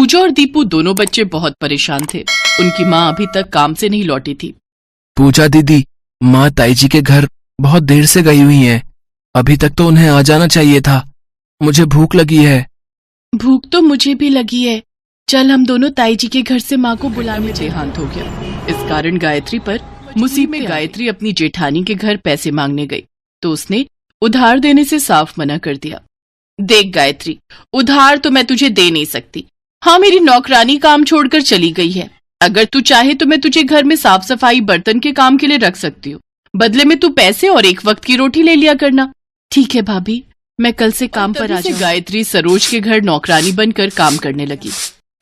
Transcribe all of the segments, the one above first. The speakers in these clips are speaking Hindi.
पूजा और दीपू दोनों बच्चे बहुत परेशान थे। उनकी माँ अभी तक काम से नहीं लौटी थी। पूजा दीदी, माँ ताई जी के घर बहुत देर से गई हुई हैं। अभी तक तो उन्हें आ जाना चाहिए था। मुझे भूख लगी है। भूख तो मुझे भी लगी है। चल हम दोनों ताई जी के घर से माँ को बुलाने। देहांत हो गया। इस कारण गायत्री पर मुसीबत में गायत्री अपनी जेठानी के घर पैसे मांगने गई तो उसने उधार देने से साफ मना कर दिया। देख गायत्री, उधार तो मैं तुझे दे नहीं सकती। हाँ, मेरी नौकरानी काम छोड़कर चली गई है। अगर तू चाहे तो मैं तुझे घर में साफ सफाई बर्तन के काम के लिए रख सकती हूँ। बदले में तू पैसे और एक वक्त की रोटी ले लिया करना। ठीक है भाभी, मैं कल से काम पर आ जाऊंगी। गायत्री सरोज के घर नौकरानी बनकर काम करने लगी।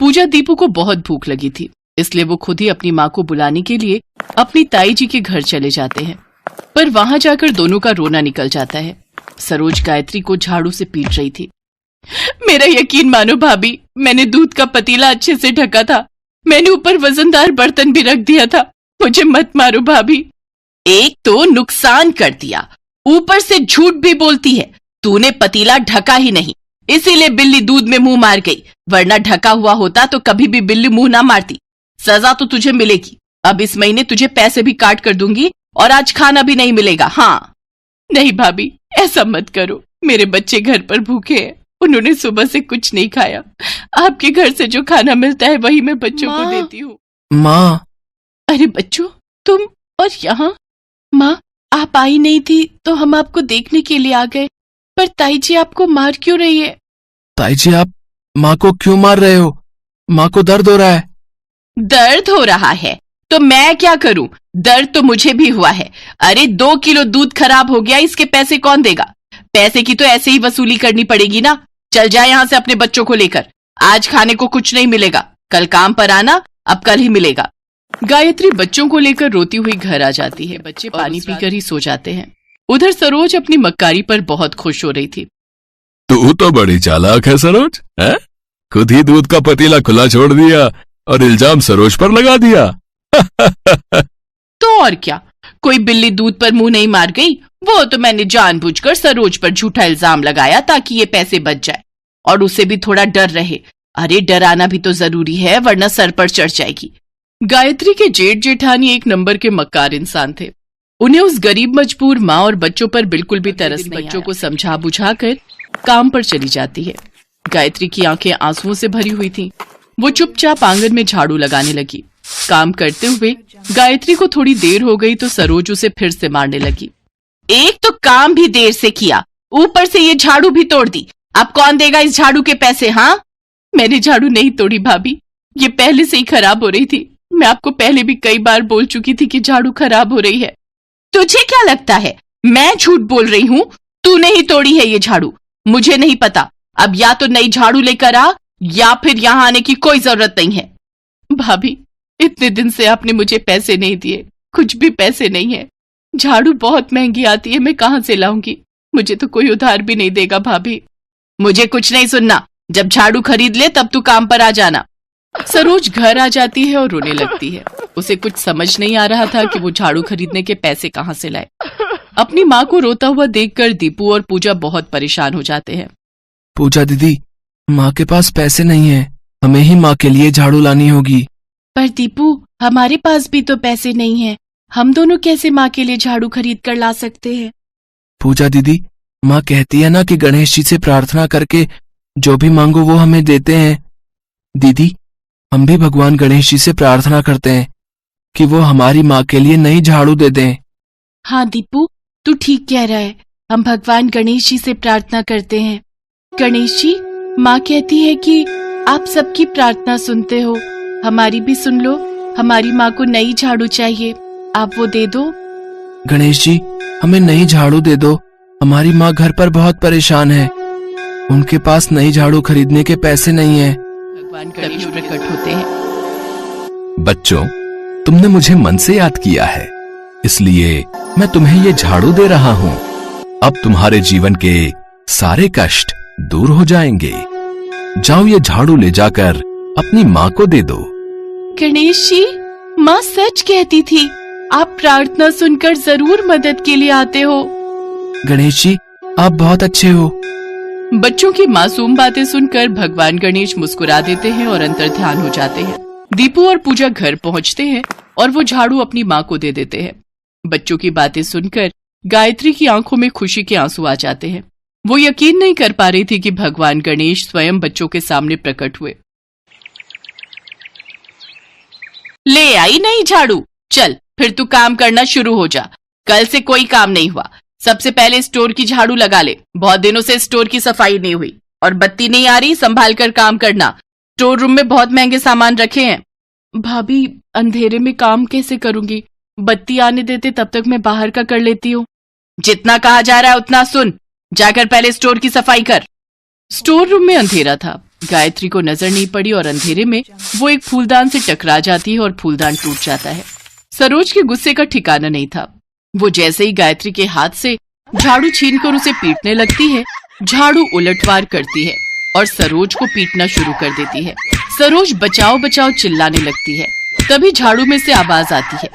पूजा दीपू को बहुत भूख लगी थी, इसलिए वो खुद ही अपनी माँ को बुलाने के लिए अपनी ताई जी के घर चले जाते हैं। पर वहां जाकर दोनों का रोना निकल जाता है। सरोज गायत्री को झाड़ू से पीट रही थी। मेरा यकीन मानो भाभी, मैंने दूध का पतीला अच्छे से ढका था। मैंने ऊपर वजनदार बर्तन भी रख दिया था। मुझे मत मारो भाभी। एक तो नुकसान कर दिया, ऊपर से झूठ भी बोलती है। तूने पतीला ढका ही नहीं, इसीलिए बिल्ली दूध में मुंह मार गई, वरना ढका हुआ होता तो कभी भी बिल्ली मुंह ना मारती। सजा तो तुझे मिलेगी। अब इस महीने तुझे पैसे भी काट कर दूंगी और आज खाना भी नहीं मिलेगा। हाँ। नहीं भाभी, ऐसा मत करो। मेरे बच्चे घर पर भूखे हैं। उन्होंने सुबह से कुछ नहीं खाया। आपके घर से जो खाना मिलता है वही मैं बच्चों को देती हूँ। माँ। अरे बच्चों, तुम और यहाँ? माँ, आप आई नहीं थी तो हम आपको देखने के लिए आ गए। पर ताई जी आपको मार क्यों रही है? ताई जी, आप माँ को क्यों मार रहे हो? माँ को दर्द हो रहा है। दर्द हो रहा है तो मैं क्या करूं? दर्द तो मुझे भी हुआ है। अरे 2 किलो दूध खराब हो गया, इसके पैसे कौन देगा? पैसे की तो ऐसे ही वसूली करनी पड़ेगी ना। चल जाए यहाँ से अपने बच्चों को लेकर। आज खाने को कुछ नहीं मिलेगा। कल काम पर आना, अब कल ही मिलेगा। गायत्री बच्चों को लेकर रोती हुई घर आ जाती है। बच्चे पानी पीकर ही सो जाते हैं। उधर सरोज अपनी मक्कारी पर बहुत खुश हो रही थी। तू तो बड़ी चालाक है सरोज, है? खुद ही दूध का पतीला खुला छोड़ दिया और इल्जाम सरोज पर लगा दिया। तो और क्या, कोई बिल्ली दूध पर मुंह नहीं मार गई। वो तो मैंने जानबूझकर सरोज पर झूठा इल्जाम लगाया ताकि ये पैसे बच जाए और उसे भी थोड़ा डर रहे। अरे डराना भी तो जरूरी है, वरना सर पर चढ़ जाएगी। गायत्री के जेठ जेठानी एक नंबर के मक्कार इंसान थे। उन्हें उस गरीब मजबूर माँ और बच्चों पर बिल्कुल भी तरस नहीं। बच्चों को समझा बुझाकर काम पर चली जाती है। गायत्री की आंखें आंसुओं से भरी हुई थीं। वो चुपचाप आंगन में झाड़ू लगाने लगी। काम करते हुए गायत्री को थोड़ी देर हो गई तो सरोज उसे फिर से मारने लगी। एक तो काम भी देर से किया, ऊपर से ये झाड़ू भी तोड़ दी। अब कौन देगा इस झाड़ू के पैसे? हाँ, मैंने झाड़ू नहीं तोड़ी भाभी, ये पहले से ही खराब हो रही थी। मैं आपको पहले भी कई बार बोल चुकी थी कि झाड़ू खराब हो रही है। तुझे क्या लगता है मैं झूठ बोल रही हूँ? तूने ही तोड़ी है ये झाड़ू। मुझे नहीं पता। अब या तो नई झाड़ू लेकर आ या फिर यहाँ आने की कोई जरूरत नहीं है। भाभी, इतने दिन से आपने मुझे पैसे नहीं दिए, कुछ भी पैसे नहीं है। झाड़ू बहुत महंगी आती है, मैं कहाँ से लाऊंगी? मुझे तो कोई उधार भी नहीं देगा भाभी। मुझे कुछ नहीं सुनना। जब झाड़ू खरीद ले तब तू काम पर आ जाना। सरोज घर आ जाती है और रोने लगती है। उसे कुछ समझ नहीं आ रहा था कि वो झाड़ू खरीदने के पैसे कहाँ से लाए। अपनी माँ को रोता हुआ देखकर दीपू और पूजा बहुत परेशान हो जाते हैं। पूजा दीदी, माँ के पास पैसे नहीं है, हमें ही माँ के लिए झाड़ू लानी होगी। पर दीपू, हमारे पास भी तो पैसे नहीं है। हम दोनों कैसे माँ के लिए झाड़ू खरीद कर ला सकते हैं? पूजा दीदी, माँ कहती है ना कि गणेश जी से प्रार्थना करके जो भी मांगो वो हमें देते हैं। दीदी, हम भी भगवान गणेश जी से प्रार्थना करते हैं कि वो हमारी माँ के लिए नई झाड़ू दे दें। हाँ दीपू, तू ठीक कह रहा है। हम भगवान गणेश जी से प्रार्थना करते हैं। गणेश जी, माँ कहती है कि आप सबकी प्रार्थना सुनते हो, हमारी भी सुन लो। हमारी माँ को नई झाड़ू चाहिए, आप वो दे दो। गणेश जी, हमें नई झाड़ू दे दो। हमारी माँ घर पर बहुत परेशान है, उनके पास नई झाड़ू खरीदने के पैसे नहीं है। भगवान गणेश प्रकट होते हैं। बच्चों, तुमने मुझे मन से याद किया है, इसलिए मैं तुम्हें ये झाड़ू दे रहा हूँ। अब तुम्हारे जीवन के सारे कष्ट दूर हो जाएंगे। जाओ, ये झाड़ू ले जाकर अपनी माँ को दे दो। गणेश जी, माँ सच कहती थी, आप प्रार्थना सुनकर जरूर मदद के लिए आते हो। गणेश जी, आप बहुत अच्छे हो। बच्चों की मासूम बातें सुनकर भगवान गणेश मुस्कुरा देते हैं और अंतर्ध्यान हो जाते हैं। दीपू और पूजा घर पहुंचते हैं और वो झाड़ू अपनी माँ को दे देते हैं। बच्चों की बातें सुनकर गायत्री की आंखों में खुशी के आंसू आ जाते हैं। वो यकीन नहीं कर पा रही थी कि भगवान गणेश स्वयं बच्चों के सामने प्रकट हुए। ले आई नहीं झाड़ू, चल फिर तू काम करना शुरू हो जा। कल से कोई काम नहीं हुआ। सबसे पहले स्टोर की झाड़ू लगा ले, बहुत दिनों से स्टोर की सफाई नहीं हुई। और बत्ती नहीं आ रही, संभाल कर काम करना। स्टोर रूम में बहुत महंगे सामान रखे हैं। भाभी, अंधेरे में काम कैसे करूंगी? बत्ती आने देते तब तक मैं बाहर का कर लेती हूँ। जितना कहा जा रहा है उतना सुन, जाकर पहले स्टोर की सफाई कर। स्टोर रूम में अंधेरा था। गायत्री को नजर नहीं पड़ी और अंधेरे में वो एक फूलदान से टकरा जाती है और फूलदान टूट जाता है। सरोज के गुस्से का ठिकाना नहीं था। वो जैसे ही गायत्री के हाथ से झाड़ू छीनकर उसे पीटने लगती है, झाड़ू उलटवार करती है और सरोज को पीटना शुरू कर देती है। सरोज बचाओ बचाओ चिल्लाने लगती है। तभी झाड़ू में से आवाज आती है,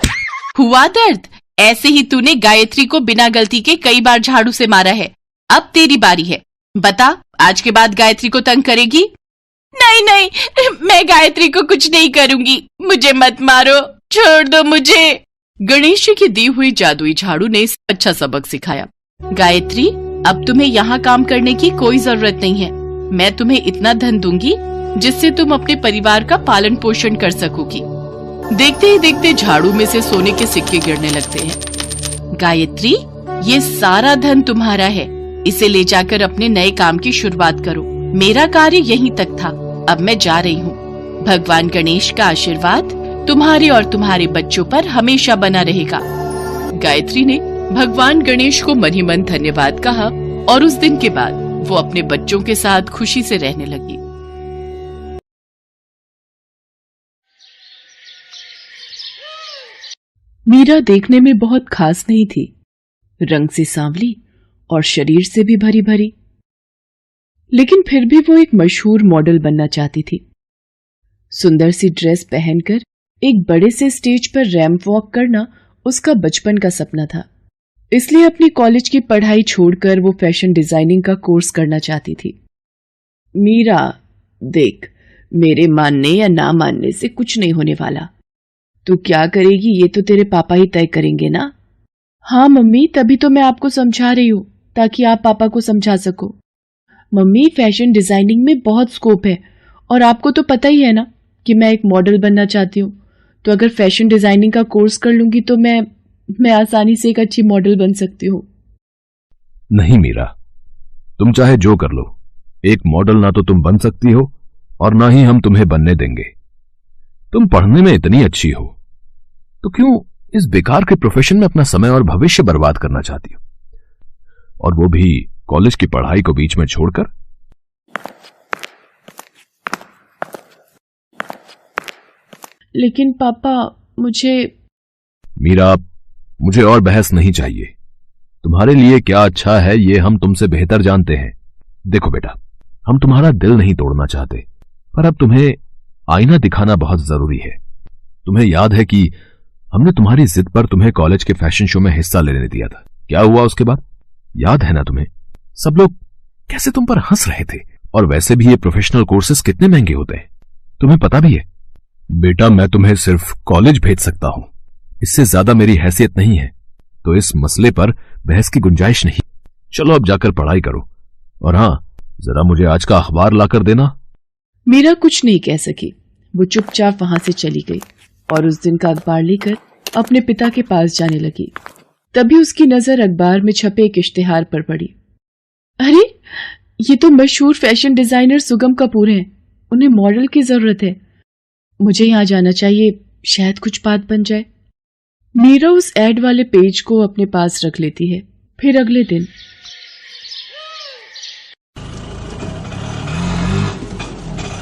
हुआ दर्द? ऐसे ही तूने गायत्री को बिना गलती के कई बार झाड़ू से मारा है। अब तेरी बारी है, बता आज के बाद गायत्री को तंग करेगी? नहीं नहीं, मैं गायत्री को कुछ नहीं करूंगी, मुझे मत मारो, छोड़ दो मुझे। गणेश जी की दी हुई जादुई झाड़ू ने अच्छा सबक सिखाया। गायत्री, अब तुम्हें यहाँ काम करने की कोई जरूरत नहीं है। मैं तुम्हें इतना धन दूंगी जिससे तुम अपने परिवार का पालन पोषण कर सकोगी। देखते ही देखते झाड़ू में से सोने के सिक्के गिरने लगते हैं। गायत्री, ये सारा धन तुम्हारा है, इसे ले जाकर अपने नए काम की शुरुआत करो। मेरा कार्य यहीं तक था, अब मैं जा रही हूँ। भगवान गणेश का आशीर्वाद तुम्हारे और तुम्हारे बच्चों पर हमेशा बना रहेगा। गायत्री ने भगवान गणेश को मन ही मन धन्यवाद कहा और उस दिन के बाद वो अपने बच्चों के साथ खुशी से रहने लगी। मीरा देखने में बहुत खास नहीं थी, रंग से सांवली और शरीर से भी भरी भरी, लेकिन फिर भी वो एक मशहूर मॉडल बनना चाहती थी। सुंदर सी ड्रेस पहनकर एक बड़े से स्टेज पर रैंप वॉक करना उसका बचपन का सपना था। इसलिए अपनी कॉलेज की पढ़ाई छोड़कर वो फैशन डिजाइनिंग का कोर्स करना चाहती थी। मीरा, देख, मेरे मानने या ना मानने से कुछ नहीं होने वाला। तू क्या करेगी ये तो तेरे पापा ही तय करेंगे ना। हाँ मम्मी, तभी तो मैं आपको समझा रही हूँ, ताकि आप पापा को समझा सको। मम्मी, फैशन डिजाइनिंग में बहुत स्कोप है और आपको तो पता ही है ना कि मैं एक मॉडल बनना चाहती हूँ। तो अगर फैशन डिजाइनिंग का कोर्स कर लूंगी तो मैं आसानी से एक अच्छी मॉडल बन सकती हूँ। नहीं मीरा, तुम चाहे जो कर लो, एक मॉडल ना तो तुम बन सकती हो और ना ही हम तुम्हें बनने देंगे। तुम पढ़ने में इतनी अच्छी हो तो क्यों इस बेकार के प्रोफेशन में अपना समय और भविष्य बर्बाद करना चाहती हो, और वो भी कॉलेज की पढ़ाई को बीच में छोड़कर। लेकिन पापा, मीरा, मुझे और बहस नहीं चाहिए। तुम्हारे लिए क्या अच्छा है ये हम तुमसे बेहतर जानते हैं। देखो बेटा, हम तुम्हारा दिल नहीं तोड़ना चाहते, पर अब तुम्हें आईना दिखाना बहुत जरूरी है। तुम्हें याद है कि हमने तुम्हारी जिद पर तुम्हें कॉलेज के फैशन शो में हिस्सा लेने दिया था। क्या हुआ उसके बाद, याद है ना तुम्हें? सब लोग कैसे तुम पर हंस रहे थे, और वैसे भी ये प्रोफेशनल कोर्सेज कितने महंगे होते हैं, तुम्हें पता भी है। बेटा, मैं तुम्हें सिर्फ कॉलेज भेज सकता हूं, इससे ज्यादा मेरी हैसियत नहीं है, तो इस मसले पर बहस की गुंजाइश नहीं। चलो अब जाकर पढ़ाई करो, और हां, जरा मुझे आज का अखबार लाकर देना। मीरा कुछ नहीं कह सकी। वो चुपचाप वहां से चली गई और उस दिन का अखबार लेकर अपने पिता के पास जाने लगी। तभी उसकी नजर अखबार में छपे एक इश्तिहार पर पड़ी। अरे, ये तो मशहूर फैशन डिजाइनर सुगम कपूर हैं, उन्हें मॉडल की जरूरत है। मुझे यहाँ जाना चाहिए, शायद कुछ बात बन जाए। मीरा उस एड वाले पेज को अपने पास रख लेती है। फिर अगले दिन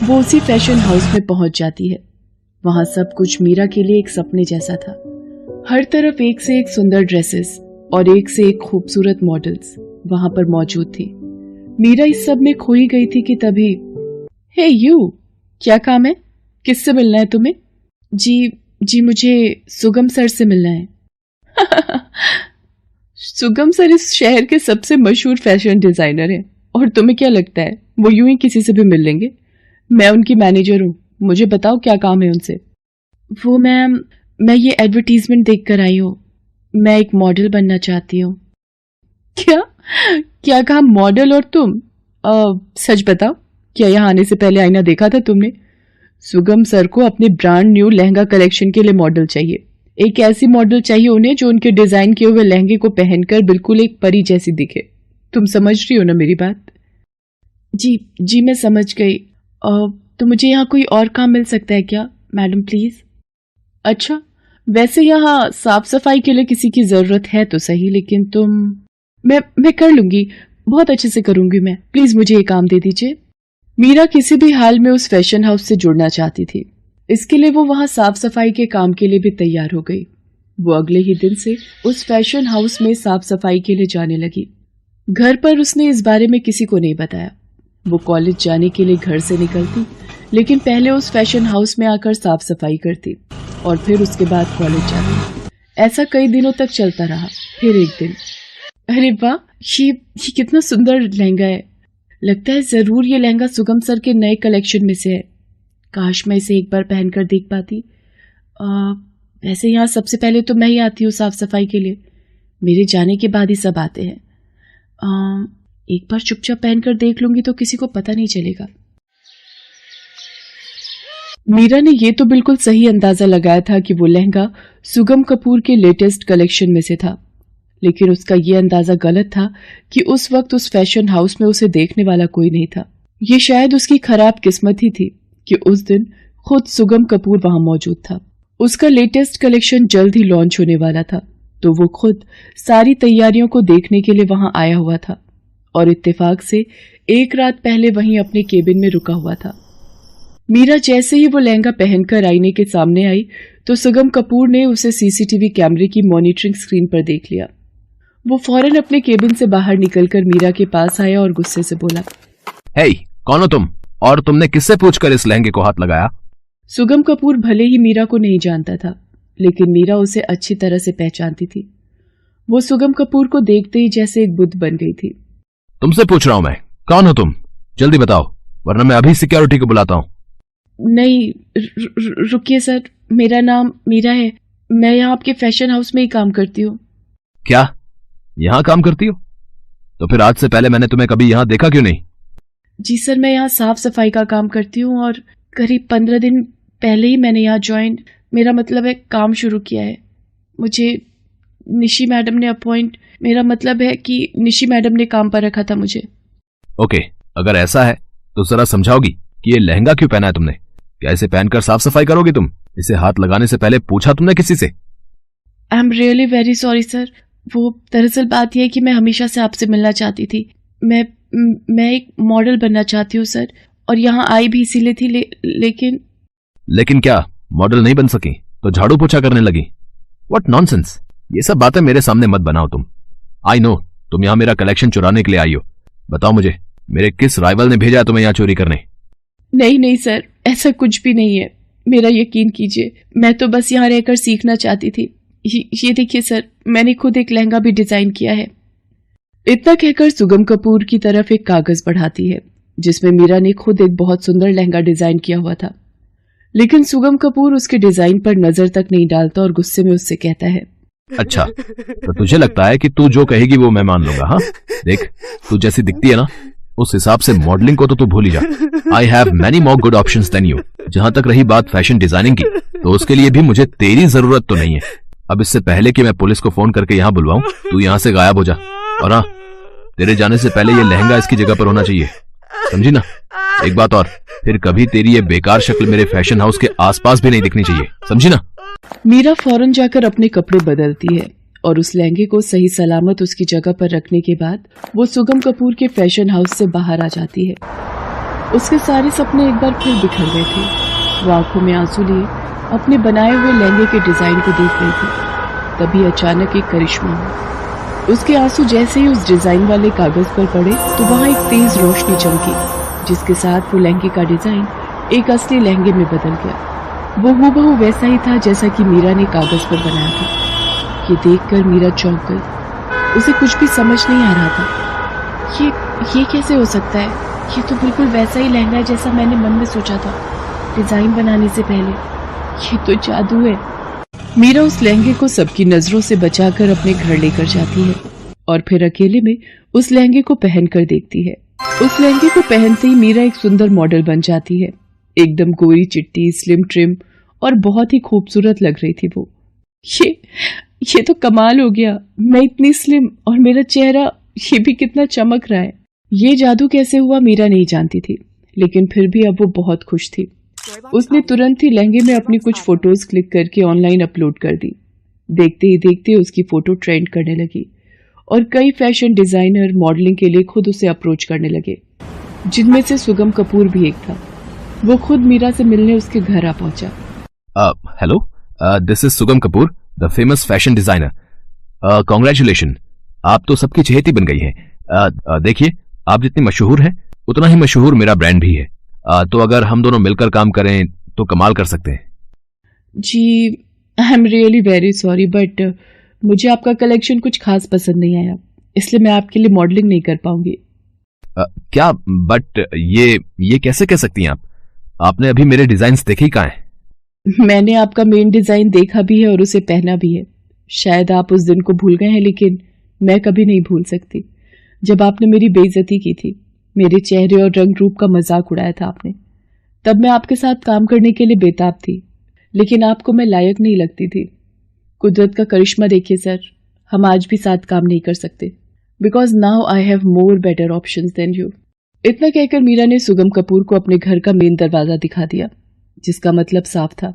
वो उसी फैशन हाउस में पहुंच जाती है। वहां सब कुछ मीरा के लिए एक सपने जैसा था। हर तरफ एक से एक सुंदर ड्रेसेस और एक से एक खूबसूरत मॉडल्स वहां पर मौजूद थी। मीरा इस सब में खोई गई थी कि तभी, हे यू, क्या काम है? किससे मिलना है तुम्हें? जी मुझे सुगम सर से मिलना है। सुगम सर इस शहर के सबसे मशहूर फैशन डिजाइनर हैं और तुम्हें क्या लगता है वो यूं ही किसी से भी मिल लेंगे? मैं उनकी मैनेजर हूँ, मुझे बताओ क्या काम है उनसे। वो मैम, मैं ये एडवर्टीजमेंट देखकर आई हूँ, मैं एक मॉडल बनना चाहती हूँ। क्या क्या कहा, मॉडल? और तुम सच बताओ, क्या यहाँ आने से पहले आईना देखा था तुमने? सुगम सर को अपने ब्रांड न्यू लहंगा कलेक्शन के लिए मॉडल चाहिए। एक ऐसी मॉडल चाहिए उन्हें जो उनके डिजाइन किए हुए लहंगे को पहनकर बिल्कुल एक परी जैसी दिखे। तुम समझ रही हो ना मेरी बात? जी जी, मैं समझ गई। तो मुझे यहाँ कोई और काम मिल सकता है क्या मैडम, प्लीज? अच्छा, वैसे यहाँ साफ सफाई के लिए किसी की जरूरत है तो सही, लेकिन मैं कर लूंगी, बहुत अच्छे से करूंगी मैं। प्लीज मुझे ये काम दे दीजिए। मीरा किसी भी हाल में उस फैशन हाउस से जुड़ना चाहती थी, इसके लिए वो वहां साफ सफाई के काम के लिए भी तैयार हो गई। वो अगले ही दिन से उस फैशन हाउस में साफ सफाई के लिए जाने लगी। घर पर उसने इस बारे में किसी को नहीं बताया। वो कॉलेज जाने के लिए घर से निकलती, लेकिन पहले उस फैशन हाउस में आकर साफ सफाई करती और फिर उसके बाद कॉलेज जाती। ऐसा कई दिनों तक चलता रहा। फिर एक दिन, अरे वाह, ये कितना सुंदर लहंगा है। लगता है जरूर ये लहंगा सुगम सर के नए कलेक्शन में से है। काश मैं इसे एक बार पहनकर देख पाती। वैसे यहाँ सबसे पहले तो मैं ही आती हूँ साफ सफाई के लिए, मेरे जाने के बाद ही सब आते हैं। एक बार चुपचाप पहनकर देख लूंगी तो किसी को पता नहीं चलेगा। मीरा ने ये तो बिल्कुल सही अंदाजा लगाया था कि वो लहंगा सुगम कपूर के लेटेस्ट कलेक्शन में से था, लेकिन उसका ये अंदाजा गलत था कि उस वक्त उस फैशन हाउस में उसे देखने वाला कोई नहीं था। ये शायद उसकी खराब किस्मत ही थी कि उस दिन खुद सुगम कपूर वहां मौजूद था। उसका लेटेस्ट कलेक्शन जल्द ही लॉन्च होने वाला था, तो वो खुद सारी तैयारियों को देखने के लिए वहां आया हुआ था और इत्तेफाक से एक रात पहले वहीं अपने केबिन में रुका हुआ था। मीरा जैसे ही वो लहंगा पहनकर आईने के सामने आई तो सुगम कपूर ने उसे सीसीटीवी कैमरे की मॉनिटरिंग स्क्रीन पर देख लिया। वो फौरन अपने केबिन से बाहर निकलकर मीरा के पास आया और गुस्से से बोला, हे, कौन हो तुम और तुमने किससे पूछकर इस लहंगे को हाथ लगाया? सुगम कपूर भले ही मीरा को नहीं जानता था, लेकिन मीरा उसे अच्छी तरह से पहचानती थी। वो सुगम कपूर को देखते ही जैसे एक बुद्ध बन गई थी। तुमसे पूछ रहा हूं मैं, कौन हो तुम? जल्दी बताओ, वरना मैं अभी सिक्योरिटी को बुलाता हूं। नहीं, रुकिए सर, मेरा नाम मीरा है। मैं यहाँ आपके फैशन हाउस में ही काम करती हूँ। क्या, यहाँ काम करती हो? तो फिर आज से पहले मैंने तुम्हें कभी यहाँ देखा क्यों नहीं? जी सर, मैं यहाँ साफ सफाई का काम करती हूँ और करीब 15 दिन पहले ही मैंने यहाँ ज्वाइन, मेरा मतलब है काम शुरू किया है। मुझे निशी मैडम ने मेरा मतलब है कि निशी मैडम ने काम पर रखा था मुझे। ओके, अगर ऐसा है तो जरा समझाओगी कि ये लहंगा क्यों पहना है तुमने? क्या इसे पहनकर साफ सफाई करोगी तुम? इसे हाथ लगाने से पहले पूछा तुमने किसी से? आई am really very sorry sir. वो दरअसल बात यह है कि मैं हमेशा से आपसे मिलना चाहती थी। मैं एक मॉडल बनना चाहती हूँ सर, और यहाँ आई भी इसीलिए थी, लेकिन क्या मॉडल नहीं बन सकी तो झाड़ू पोछा करने लगी? व्हाट नॉनसेंस, ये सब बातें मेरे सामने मत बनाओ तुम। आई नो तुम यहाँ मेरा कलेक्शन चुराने के लिए आई हो। बताओ मुझे, मेरे किस राइवल ने भेजा है तुम्हें यहाँ चोरी करने? नहीं सर, ऐसा कुछ भी नहीं है, मेरा यकीन कीजिए। मैं तो बस यहाँ रहकर सीखना चाहती थी। ये देखिए सर, मैंने खुद एक लहंगा भी डिजाइन किया है। इतना कहकर सुगम कपूर की तरफ एक कागज बढ़ाती है जिसमें मीरा ने खुद एक बहुत सुंदर लहंगा डिजाइन किया हुआ था, लेकिन सुगम कपूर उसके डिजाइन पर नजर तक नहीं डालता और गुस्से में उससे कहता है, अच्छा, तो तुझे लगता है कि तू जो कहेगी वो मैं मान लूंगा? हाँ, देख, तू जैसी दिखती है ना, उस हिसाब से मॉडलिंग को तो तू भूल ही जा। I have many more good options than you. जहां तक रही बात फैशन डिजाइनिंग की, तो उसके लिए भी मुझे तेरी जरूरत तो नहीं है। अब इससे पहले कि मैं पुलिस को फोन करके यहाँ बुलवाऊं, तू यहाँ से गायब हो जा। और हाँ, तेरे जाने से पहले ये लहंगा इसकी जगह पर होना चाहिए, समझी ना? एक बात और, फिर कभी तेरी ये बेकार शक्ल मेरे फैशन हाउस के आसपास भी नहीं दिखनी चाहिए, समझी ना? मीरा फौरन जाकर अपने कपड़े बदलती है और उस लहंगे को सही सलामत उसकी जगह पर रखने के बाद वो सुगम कपूर के फैशन हाउस से बाहर आ जाती है। उसके सारे सपने एक बार फिर बिखर गए थे। वो आंखों में आंसू लिए अपने बनाए हुए लहंगे के डिजाइन को देख रही थी। तभी अचानक एक करिश्मा हुआ। उसके आंसू जैसे ही उस डिजाइन वाले कागज पर पड़े तो वहां एक तेज रोशनी चमकी, जिसके साथ वो लहंगे का डिजाइन एक असली लहंगे में बदल गया। वो हूबहू वैसा ही था जैसा कि मीरा ने कागज पर बनाया था। ये देखकर मीरा चौंक गई। उसे कुछ भी समझ नहीं आ रहा था। ये कैसे हो सकता है? ये तो बिल्कुल वैसा ही लहंगा है जैसा मैंने मन में सोचा था डिजाइन बनाने से पहले। ये तो जादू है। मीरा उस लहंगे को सबकी नजरों से बचाकर अपने घर लेकर जाती है और फिर अकेले में उस लहंगे को पहन कर देखती है। उस लहंगे को पहनते ही मीरा एक सुंदर मॉडल बन जाती है। एकदम गोरी चिट्टी, स्लिम ट्रिम और बहुत ही खूबसूरत लग रही थी वो। ये तो कमाल हो गया। मैं इतनी स्लिम और मेरा चेहरा ये भी कितना चमक रहा है। ये जादू कैसे हुआ मीरा नहीं जानती थी, लेकिन फिर भी अब वो बहुत खुश थी। उसने तुरंत ही लहंगे में अपनी कुछ फोटोज क्लिक करके ऑनलाइन अपलोड कर दी। देखते ही देखते उसकी फोटो ट्रेंड करने लगी और कई फैशन डिजाइनर मॉडलिंग के लिए खुद उसे अप्रोच करने लगे, जिनमें से सुगम कपूर भी एक था। वो खुद मीरा से मिलने उसके घर आ पहुंचा। हेलो, दिस इज सुगम Kapoor, the famous fashion designer. Congratulation, आप तो सबकी चहेती बन गई हैं। देखिए, आप जितनी मशहूर हैं उतना ही मशहूर मेरा ब्रांड भी है। तो अगर हम दोनों मिलकर काम करें तो कमाल कर सकते हैं। जी, I am really very sorry, but मुझे आपका कलेक्शन कुछ खास पसंद नहीं आया, इसलिए मैं आपके लिए मॉडलिंग नहीं कर पाऊंगी। क्या? बट ये कैसे कह सकती हैं आप? आपने अभी मेरे डिजाइन्स देखे ही कहाँ हैं? मैंने आपका मेन डिजाइन देखा भी है और उसे पहना भी है। शायद आप उस दिन को भूल गए हैं, लेकिन मैं कभी नहीं भूल सकती जब आपने मेरी बेइज्जती की थी। मेरे चेहरे और रंग रूप का मजाक उड़ाया था आपने। तब मैं आपके साथ काम करने के लिए बेताब थी, लेकिन आपको मैं लायक नहीं लगती थी। कुदरत का करिश्मा देखिए सर, हम आज भी साथ काम नहीं कर सकते, because now I have more better options than you. इतना कहकर मीरा ने सुगम कपूर को अपने घर का मेन दरवाजा दिखा दिया, जिसका मतलब साफ था।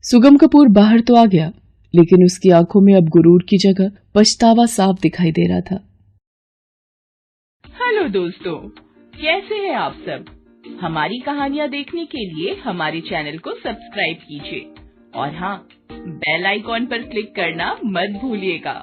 सुगम कपूर बाहर तो आ गया, लेकिन उसकी आंखों में अब गुरूर की जगह पछतावा साफ दिखाई दे रहा था। हेलो दोस्तों, कैसे हैं आप सब? हमारी कहानियां देखने के लिए हमारे चैनल को सब्सक्राइब कीजिए और हाँ, बेल आइकॉन पर क्लिक करना मत भूलिएगा।